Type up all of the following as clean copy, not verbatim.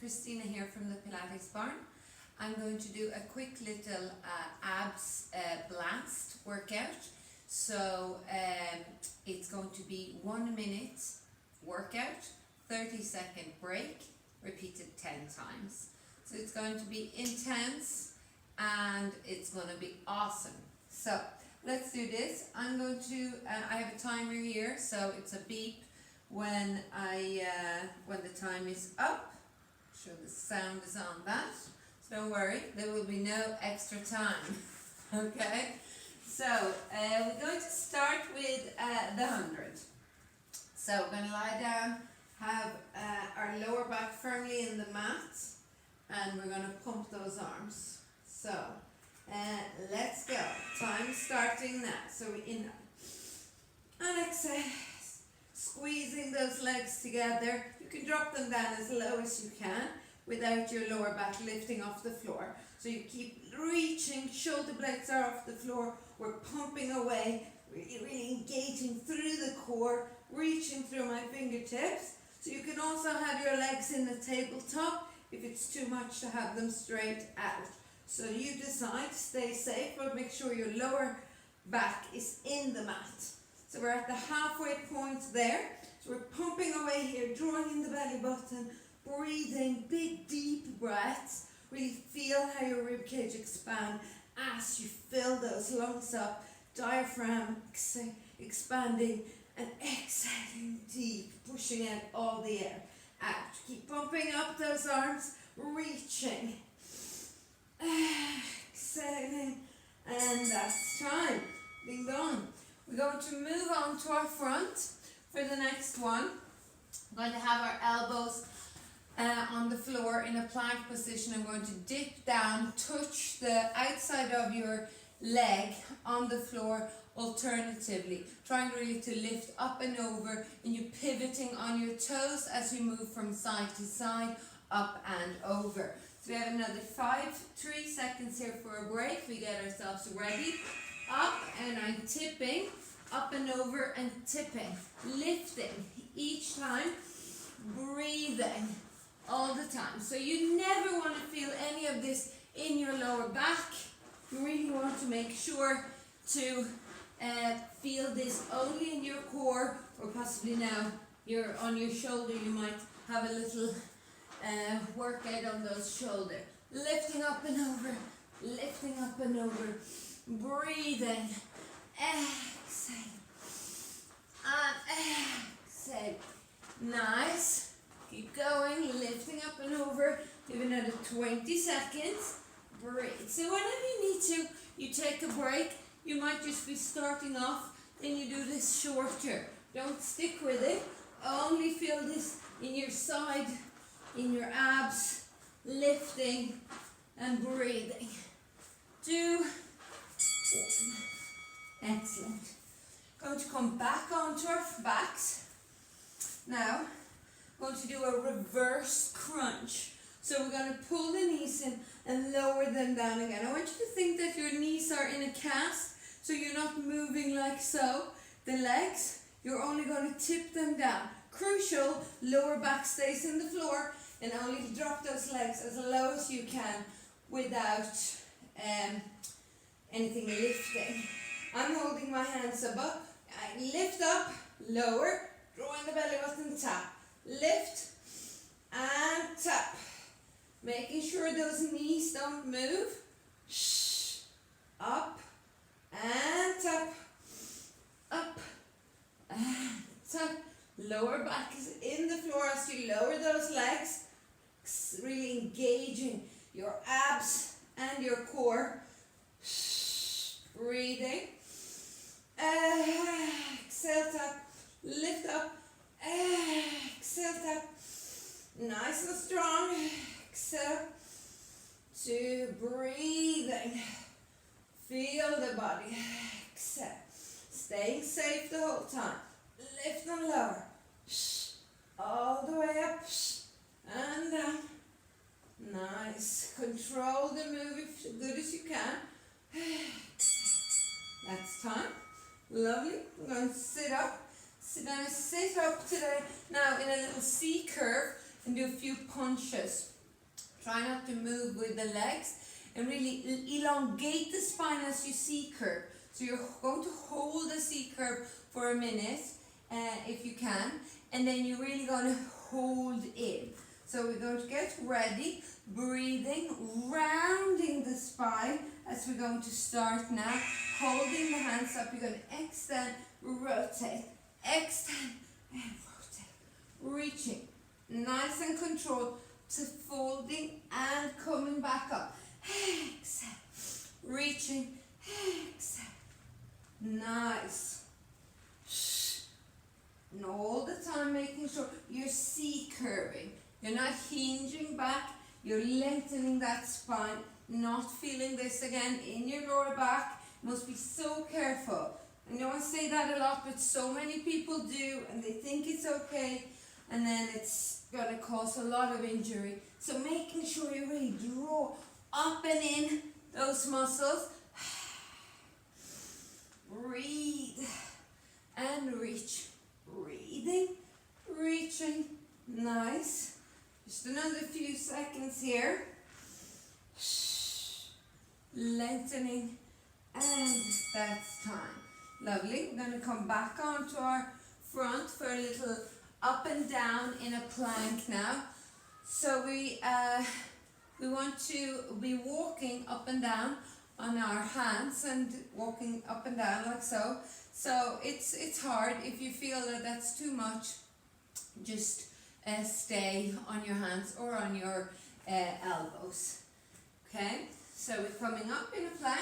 Christina here from the Pilates Barn. I'm going to do a quick little abs blast workout. So it's going to be 1 minute workout, 30-second break, repeated 10 times. So it's going to be intense and it's going to be awesome. So let's do this. I'm going to, I have a timer here, so it's a beep when the time is up. Sure the sound is on that. So don't worry, there will be no extra time. Okay? So we're going to start with the 100. So we're going to lie down, have our lower back firmly in the mat, and we're going to pump those arms. So let's go. Time starting now. So we inhale and exhale, squeezing those legs together. You can drop them down as low as you can without your lower back lifting off the floor. So you keep reaching, shoulder blades are off the floor. We're pumping away, really engaging through the core, reaching through my fingertips. So you can also have your legs in the tabletop if it's too much to have them straight out. So you decide, stay safe, but make sure your lower back is in the mat. So we're at the halfway point there. So we're pumping away here, drawing in the belly button, breathing, big deep breaths. Really feel how your ribcage expand as you fill those lungs up. Diaphragm expanding and exhaling deep, pushing out all the air out. Keep pumping up those arms, reaching, exhaling, and that's time. Ding dong. We're going to move on to our front for the next one. We're going to have our elbows on the floor in a plank position. I'm going to dip down, touch the outside of your leg on the floor. Alternatively, trying really to lift up and over, and you're pivoting on your toes as we move from side to side, up and over. So we have another 3 seconds here for a break. We get ourselves ready. Up, and I'm tipping, up and over and tipping, lifting each time, breathing all the time. So you never want to feel any of this in your lower back. You really want to make sure to feel this only in your core, or possibly now you're on your shoulder, you might have a little workout on those shoulders. Lifting up and over, lifting up and over, breathing, exhale, and exhale. Nice. Keep going, lifting up and over. Give another 20 seconds. Breathe. So whenever you need to, you take a break. You might just be starting off, then you do this shorter. Don't stick with it. Only feel this in your side, in your abs, lifting and breathing. 2, 1. Excellent. Going to come back onto our backs. Now, going to do a reverse crunch. So we're going to pull the knees in and lower them down again. I want you to think that your knees are in a cast, so you're not moving like so. The legs, you're only going to tip them down. Crucial, lower back stays in the floor, and only drop those legs as low as you can without anything lifting. I'm holding my hands above. I lift up, lower, drawing the belly button, tap. Lift and tap. Making sure those knees don't move. Up and tap. Up and tap. Lower back is in the floor as you lower those legs. Really engaging your abs and your core. Breathing. Exhale, tap. Lift up. Exhale, tap. Nice and strong. Exhale. 2, breathing. Feel the body. Exhale. Staying safe the whole time. Lift and lower. All the way up and down. Nice. Control the move as good as you can. That's time. Lovely. We're going to sit up. So then sit up today now in a little C curve and do a few punches. Try not to move with the legs and really elongate the spine as you C curve. So you're going to hold the C curve for a minute if you can, and then you're really going to hold in. So we're going to get ready, breathing, rounding the spine as we're going to start now. Holding the hands up, you're going to extend, rotate, extend and rotate. Reaching, nice and controlled, to folding and coming back up. Exhale, reaching, exhale. Nice. And all the time making sure you're C curving. You're not hinging back, you're lengthening that spine, not feeling this again in your lower back. You must be so careful. I know I say that a lot, but so many people do, and they think it's okay, and then it's going to cause a lot of injury. So making sure you really draw up and in those muscles. Breathe and reach. Breathing, reaching, nice. Just another few seconds here. Lengthening, and that's time. Lovely. We're going to come back onto our front for a little up and down in a plank now. So we want to be walking up and down on our hands and walking up and down like so. So it's hard. If you feel that that's too much, just stay on your hands or on your elbows. Okay, so we're coming up in a plank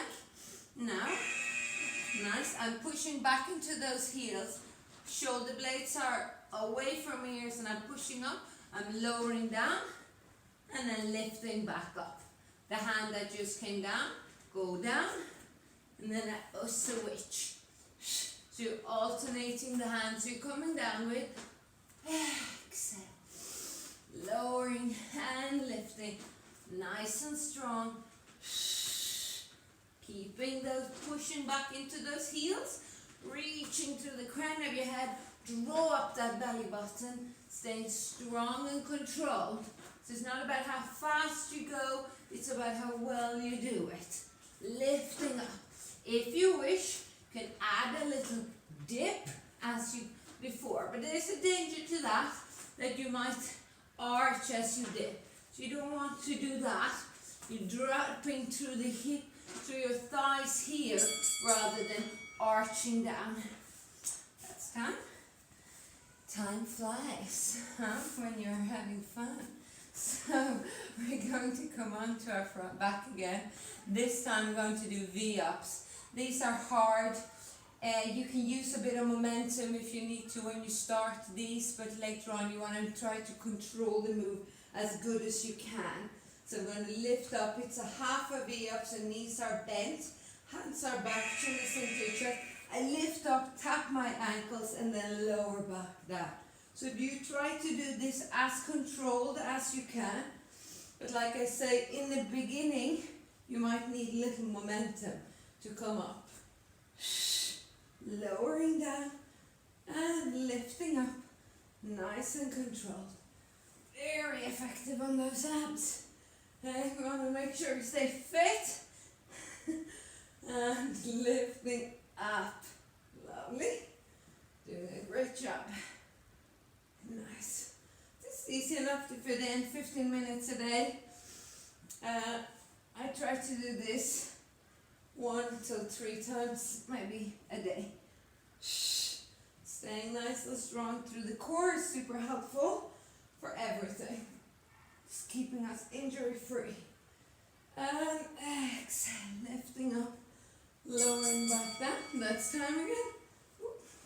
now. Nice. I'm pushing back into those heels. Shoulder blades are away from ears and I'm pushing up. I'm lowering down and then lifting back up. The hand that just came down, go down, and then I switch. So you're alternating the hands you're coming down with. Exhale. Lowering and lifting. Nice and strong. Keeping those, pushing back into those heels. Reaching through the crown of your head. Draw up that belly button. Staying strong and controlled. So it's not about how fast you go, it's about how well you do it. Lifting up. If you wish, you can add a little dip as you before, but there's a danger to that you might arch as you dip. So you don't want to do that. You're dropping through the hip, through your thighs here, rather than arching down. That's time. Time flies, huh? When you're having fun. So we're going to come on to our front back again. This time we're going to do V-ups. These are hard. You can use a bit of momentum if you need to when you start these, but later on you want to try to control the move as good as you can. So I'm going to lift up. It's a half a V-ups and knees are bent. Hands are back, chin is into your chest. I lift up, tap my ankles and then lower back down. So you try to do this as controlled as you can. But like I say, in the beginning, you might need a little momentum to come up. Lowering down and lifting up. Nice and controlled. Very effective on those abs. Okay, we want to make sure we stay fit. And lifting up. Lovely. Doing a great job. Nice. This is easy enough to fit in 15 minutes a day. I try to do this 1 to 3 times maybe a day. Staying nice and strong through the core is super helpful for everything. Just keeping us injury free. And exhale, lifting up, lowering back down. That's time again.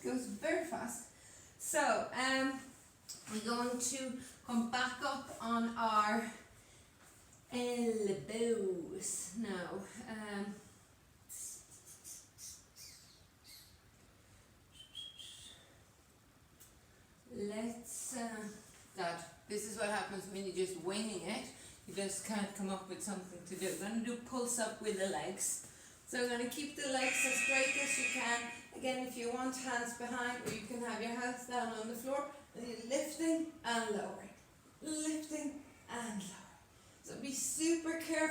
Goes very fast. So we're going to come back up on our elbows now. This is what happens when you're just winging it. You just can't come up with something to do. We're going to do pulse up with the legs. So we're going to keep the legs as straight as you can. Again, if you want hands behind, or you can have your hands down on the floor, and you're lifting and lowering. Lifting and lowering. So be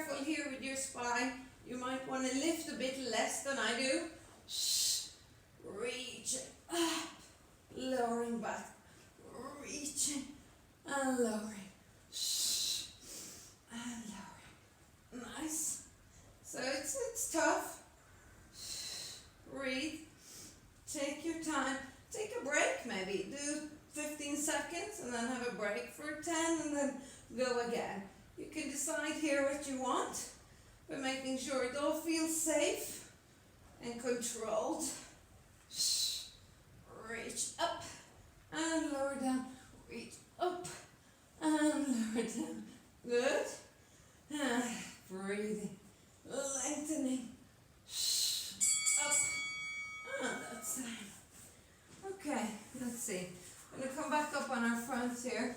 careful here with your spine. You might want to lift a bit less than I do. Reaching up, lowering back, reaching and lowering, and lowering. Nice. So it's tough. Breathe. Take your time. Take a break maybe. Do 15 seconds and then have a break for 10 and then go again. You can decide here what you want, but making sure it all feels safe and controlled. Reach up and lower down. Reach up and lower down. Good. Breathing, lengthening. Up and that's time. Okay, let's see. I'm going to come back up on our fronts here.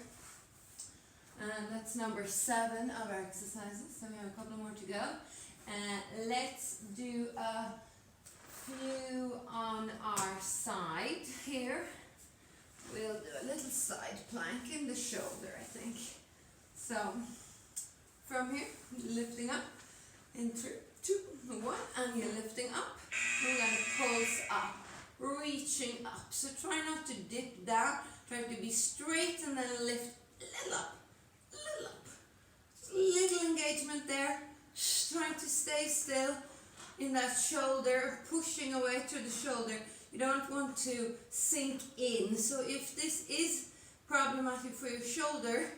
And that's number 7 of our exercises. So we have a couple more to go. Let's do a few on our side here. We'll do a little side plank in the shoulder, I think. So from here, lifting up in 3, 2, 1, and you're lifting up. We're going to pulse up, reaching up. So try not to dip down. Try to be straight and then lift a little up, little up. Just a little engagement there. Trying to stay still in that shoulder, pushing away to the shoulder. You don't want to sink in. So if this is problematic for your shoulder,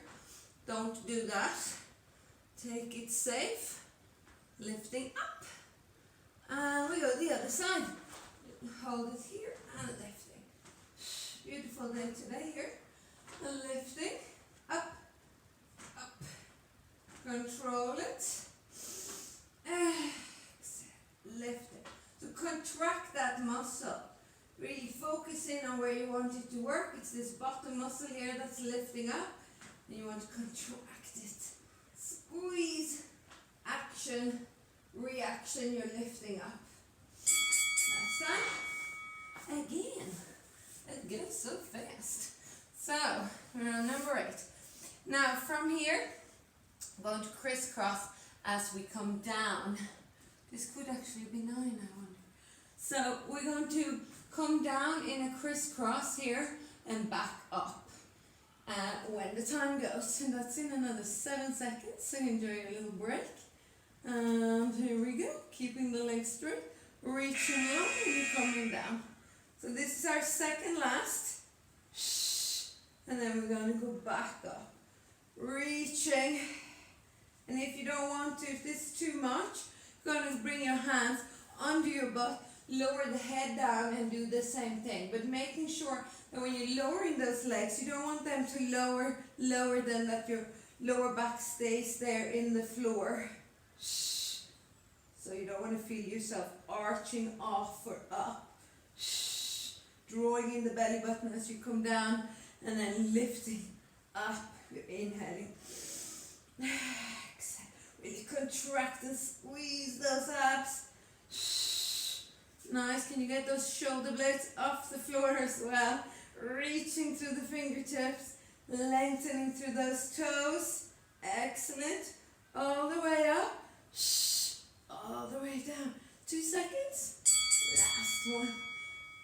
don't do that. Take it safe. Lifting up. And we go the other side. Hold it here and lifting. Beautiful day today here. Lifting. Up. Up. Control it. Lift it. So contract that muscle. Really focus in on where you want it to work. It's this bottom muscle here that's lifting up. And you want to contract it. Squeeze. Action. Reaction. You're lifting up. That's that. Again. It goes so fast. So, we're on number 8. Now from here, I'm going to crisscross as we come down. This could actually be 9, I wonder. So we're going to come down in a crisscross here and back up when the time goes. And that's in another 7 seconds, so enjoy a little break. And here we go, keeping the legs straight, reaching up and you're coming down. So this is our second last. And then we're going to go back up, reaching. And if you don't want to, if this is too much, you're going to bring your hands under your butt, lower the head down and do the same thing. But making sure that when you're lowering those legs, you don't want them to lower than that your lower back stays there in the floor. So you don't want to feel yourself arching off or up. Drawing in the belly button as you come down and then lifting up. You're inhaling. Exhale. Really contract and squeeze those abs. Nice. Can you get those shoulder blades off the floor as well? Reaching through the fingertips. Lengthening through those toes. Excellent. All the way up. All the way down. 2 seconds. Last one.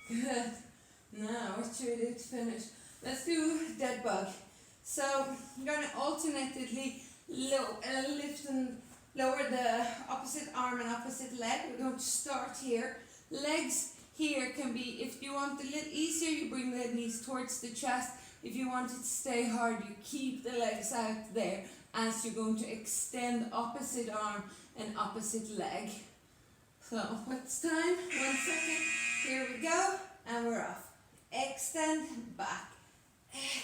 Good. Now we're ready to finish. Let's do dead bug. So I'm going to alternately lift and lower the opposite arm and opposite leg. We're going to start here. Legs here can be, if you want a little easier, you bring the knees towards the chest. If you want it to stay hard, you keep the legs out there as you're going to extend opposite arm and opposite leg. So what's time? 1 second. Here we go. And we're off. Extend, back.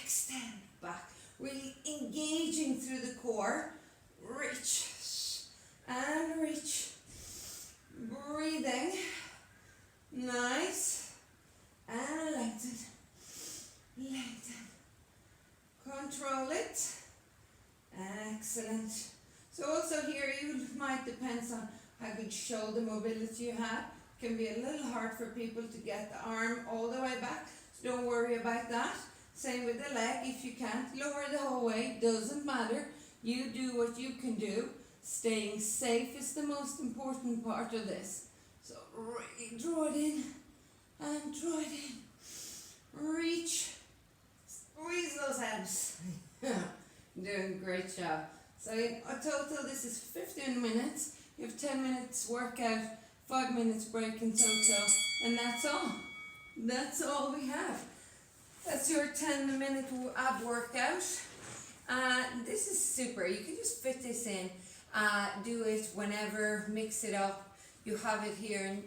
Extend, back. Really engaging through the core. Reach. And reach. Breathing. Nice. And lengthen. Lengthen. Control it. Excellent. So also here you might depend on how good shoulder mobility you have. It can be a little hard for people to get the arm all the way back. So don't worry about that. Same with the leg. If you can't lower the whole way, doesn't matter. You do what you can do. Staying safe is the most important part of this. So really draw it in and draw it in. Reach. Squeeze those abs. Doing a great job. So in a total this is 15 minutes. You have 10 minutes workout, 5 minutes break in total, and that's all. That's all we have. That's your 10-minute ab workout. This is super. You can just fit this in. Do it whenever, mix it up. You have it here, and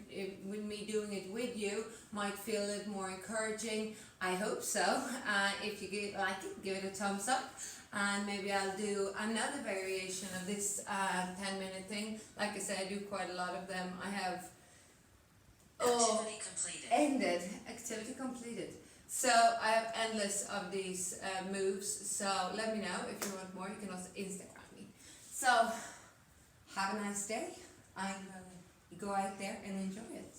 with me doing it with you might feel a little more encouraging. I hope so. If you like it, give it a thumbs up, and maybe I'll do another variation of this 10-minute thing. Like I said, I do quite a lot of them. I have activity completed. So I have endless of these moves. So let me know if you want more. You can also Instagram me. So have a nice day. Go out there and enjoy it.